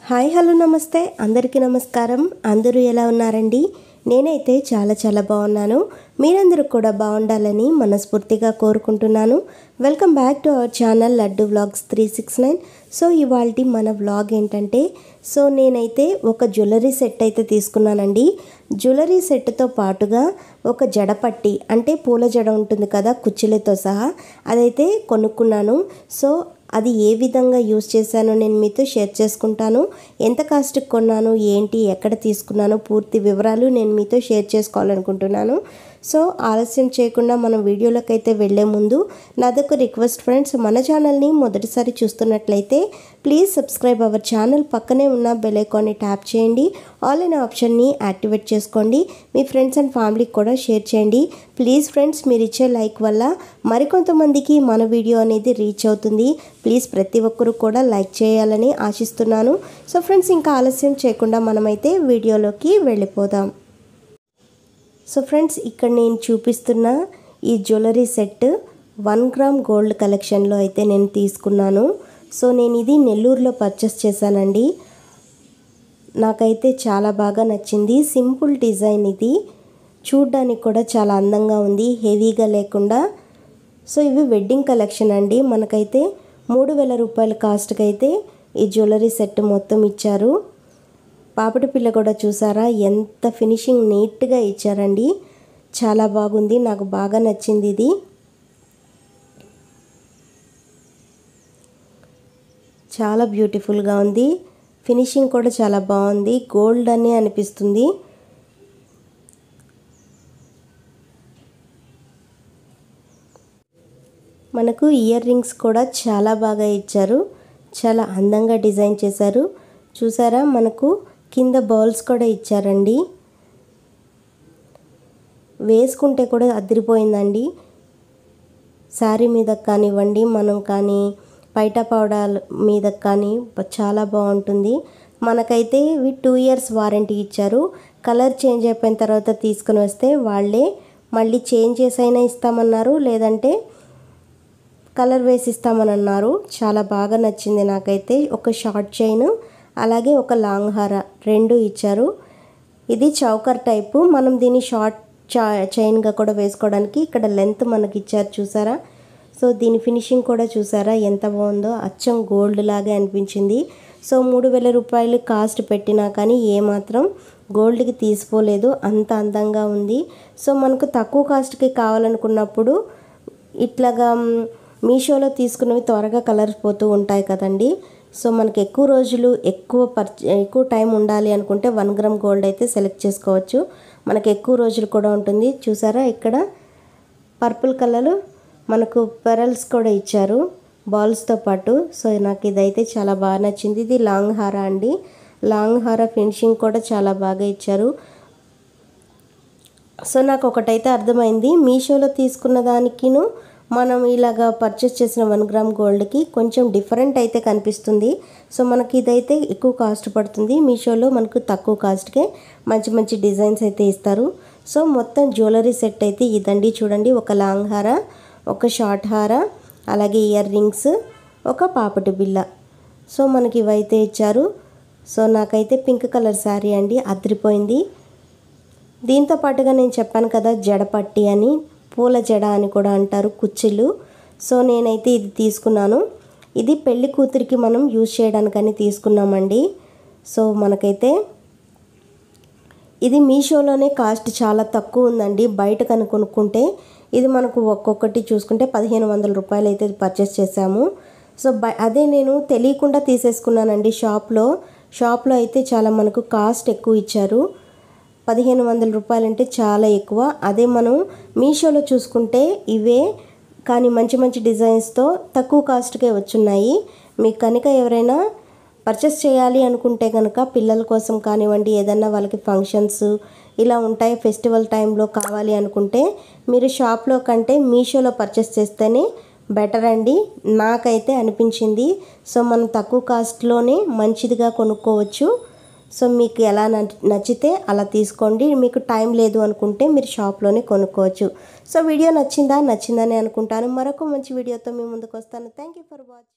Hi hello నమస్తే అందరికీ నమస్కారం. అందరూ ఎలా ఉన్నారండి? నేనైతే చాలా బాగున్నాను. మీరందరూ కూడా బాగుండాలని మనస్ఫూర్తిగా కోరుకుంటున్నాను. Welcome back to our channel laddu vlogs 369. So ఇవాల్టి మన వ్లాగ్ ఏంటంటే, నేనైతే ఒక జ్యువెలరీ సెట్ అయితే తీసుకున్నానండి. జ్యువెలరీ సెట్తో పాటుగా ఒక జడపట్టి, అంటే పూల జడ ఉంటుంది కదా కుచ్చులతో సహా, అదైతే కొనుక్కున్నాను. అది ఏ విధంగా యూస్ చేశానో నేను మీతో షేర్ చేసుకుంటాను. ఎంత కాస్ట్కి కొన్నాను, ఏంటి, ఎక్కడ తీసుకున్నానో పూర్తి వివరాలు నేను మీతో షేర్ చేసుకోవాలనుకుంటున్నాను. ఆలస్యం చేయకుండా మనం వీడియోలోకి అయితే వెళ్ళే ముందు నాదొక రిక్వెస్ట్ ఫ్రెండ్స్, మన ఛానల్ని మొదటిసారి చూస్తున్నట్లయితే ప్లీజ్ సబ్స్క్రైబ్ అవర్ ఛానల్. పక్కనే ఉన్న బెల్ ఐకాన్ని ట్యాప్ చేయండి. ఆల్ అనే ఆప్షన్ని యాక్టివేట్ చేసుకోండి. మీ ఫ్రెండ్స్ అండ్ ఫ్యామిలీకి కూడా షేర్ చేయండి. ప్లీజ్ ఫ్రెండ్స్, మీరు ఇచ్చే లైక్ వల్ల మరికొంతమందికి మన వీడియో అనేది రీచ్ అవుతుంది. ప్లీజ్ ప్రతి ఒక్కరూ కూడా లైక్ చేయాలని ఆశిస్తున్నాను. ఫ్రెండ్స్, ఇంకా ఆలస్యం చేయకుండా మనమైతే వీడియోలోకి వెళ్ళిపోదాం. ఫ్రెండ్స్, ఇక్కడ నేను చూపిస్తున్న ఈ జ్యువెలరీ సెట్ 1 గ్రామ్ గోల్డ్ కలెక్షన్లో అయితే నేను తీసుకున్నాను. నేను ఇది నెల్లూరులో పర్చేస్ చేశానండి. నాకైతే చాలా బాగా నచ్చింది. సింపుల్ డిజైన్, ఇది చూడ్డానికి కూడా చాలా అందంగా ఉంది, హెవీగా లేకుండా. ఇవి వెడ్డింగ్ కలెక్షన్ అండి. మనకైతే 3000 రూపాయల కాస్ట్కి అయితే ఈ జ్యువెలరీ సెట్ మొత్తం ఇచ్చారు. పాపటి పిల్ల కూడా చూసారా, ఎంత ఫినిషింగ్ నీట్గా ఇచ్చారండి. చాలా బాగుంది, నాకు బాగా నచ్చింది ఇది. చాలా బ్యూటిఫుల్గా ఉంది. ఫినిషింగ్ కూడా చాలా బాగుంది. గోల్డ్ అని అనిపిస్తుంది. మనకు ఇయర్ రింగ్స్ కూడా చాలా బాగా ఇచ్చారు. చాలా అందంగా డిజైన్ చేశారు. చూసారా, మనకు కింద బాల్స్ కూడా ఇచ్చారండి. వేసుకుంటే కూడా అదిరిపోయిందండి. శారీ మీద కానివ్వండి, మనం కానీ పైట పౌడర్ మీద కానీ చాలా బాగుంటుంది. మనకైతే ఇవి 2 ఇయర్స్ వారంటీ ఇచ్చారు. కలర్ చేంజ్ అయిపోయిన తర్వాత తీసుకుని వస్తే వాళ్ళే మళ్ళీ చేంజ్ చేసైనా ఇస్తామన్నారు, లేదంటే కలర్ వేసి ఇస్తామని అన్నారు. చాలా బాగా నచ్చింది నాకైతే. ఒక షార్ట్ చైన్, అలాగే ఒక లాంగ్ హార 2 ఇచ్చారు. ఇది చౌకర్ టైపు. మనం దీన్ని షార్ట్ చైన్గా కూడా వేసుకోవడానికి ఇక్కడ లెంత్ మనకి ఇచ్చారు, చూసారా. దీని ఫినిషింగ్ కూడా చూసారా ఎంత బాగుందో, అచ్చం గోల్డ్ లాగే అనిపించింది. 3000 రూపాయలు కాస్ట్ పెట్టినా కానీ ఏమాత్రం గోల్డ్కి తీసిపోలేదు, అంత అందంగా ఉంది. మనకు తక్కువ కాస్ట్కి కావాలనుకున్నప్పుడు ఇట్లాగా మీషోలో తీసుకున్నవి త్వరగా కలర్స్ పోతూ ఉంటాయి కదండి. మనకి ఎక్కువ రోజులు ఎక్కువ టైం ఉండాలి అనుకుంటే 1 గ్రామ్ గోల్డ్ అయితే సెలెక్ట్ చేసుకోవచ్చు. మనకి ఎక్కువ రోజులు కూడా ఉంటుంది. చూసారా, ఇక్కడ పర్పుల్ కలర్ మనకు పెరల్స్ కూడా ఇచ్చారు బాల్స్తో పాటు. నాకు ఇదైతే చాలా బాగా నచ్చింది. ఇది లాంగ్ హార అండి. లాంగ్ హార ఫినిషింగ్ కూడా చాలా బాగా ఇచ్చారు. నాకు ఒకటైతే అర్థమైంది, మీషోలో తీసుకున్న దానికిను మనం ఇలాగా పర్చేస్ చేసిన 1 గ్రామ్ గోల్డ్కి కొంచెం డిఫరెంట్ అయితే కనిపిస్తుంది. మనకి ఇదైతే ఎక్కువ కాస్ట్ పడుతుంది. మీషోలో మనకు తక్కువ కాస్ట్కే మంచి డిజైన్స్ అయితే ఇస్తారు. మొత్తం జ్యువెలరీ సెట్ అయితే ఇదండి. చూడండి, ఒక లాంగ్ హార, ఒక షార్ట్ హార, అలాగే ఇయర్ రింగ్స్, ఒక పాపటి బిల్ల. మనకి ఇవైతే ఇచ్చారు. నాకైతే పింక్ కలర్ శారీ అండి, అదిరిపోయింది. దీంతో పాటుగా నేను చెప్పాను కదా, జడపట్టి అని, పూల జడ అని కూడా అంటారు, కుచ్చులు. నేనైతే ఇది తీసుకున్నాను. ఇది పెళ్లి కూతురికి మనం యూజ్ చేయడానికని తీసుకున్నామండి. మనకైతే ఇది మీషోలోనే కాస్ట్ చాలా తక్కువ ఉందండి. బయట కొనుక్కుంటే ఇది మనకు ఒక్కొక్కటి చూసుకుంటే 1500 రూపాయలు అయితే పర్చేస్ చేసాము. అదే నేను తెలియకుండా తీసేసుకున్నానండి. షాప్లో అయితే చాలా మనకు కాస్ట్ ఎక్కువ ఇచ్చారు. 1500 రూపాయలు అంటే చాలా ఎక్కువ. అదే మనం మీషోలో చూసుకుంటే ఇవే కానీ మంచి డిజైన్స్తో తక్కువ కాస్ట్కే వచ్చున్నాయి. మీకు కనుక ఎవరైనా పర్చేస్ చేయాలి అనుకుంటే కనుక పిల్లల కోసం కానివ్వండి, ఏదన్నా వాళ్ళకి ఫంక్షన్స్ ఇలా ఉంటాయి, ఫెస్టివల్ టైంలో కావాలి అనుకుంటే మీరు షాప్లో కంటే మీషోలో పర్చేస్ చేస్తేనే బెటర్ అండి, నాకైతే అనిపించింది. మనం తక్కువ కాస్ట్లోనే మంచిదిగా కొనుక్కోవచ్చు. మీకు ఎలా నచ్చితే అలా తీసుకోండి. మీకు టైం లేదు అనుకుంటే మీరు షాప్లోనే కొనుక్కోవచ్చు. వీడియో నచ్చిందని అనుకుంటాను. మరొక మంచి వీడియోతో మీ ముందుకు వస్తాను. Thank you for watching.